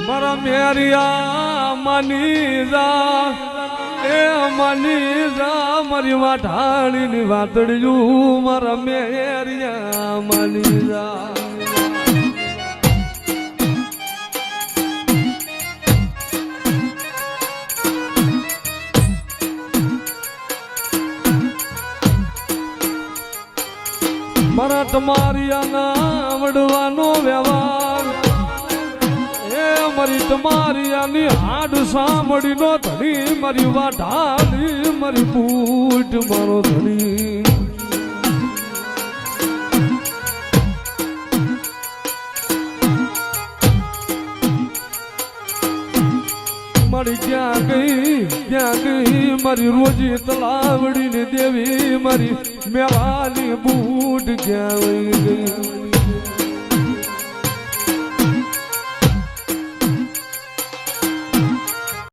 મારા મેરિયા માની જા એ માની જા મારી વાઢાણીની વાતડિયું મારા મેરિયા માની જા મારા તમારી આના વડવાનો વ્યવહાર એ મારી તમારી આની હાડ સાંભળી નો ધણી મારી વાઢાની મારી બૂટ મારો ધણી મારી ક્યાં ગઈ મારી રોજી તલાવડી ને દેવી મારી મેવાની બૂટ ક્યાં ગઈ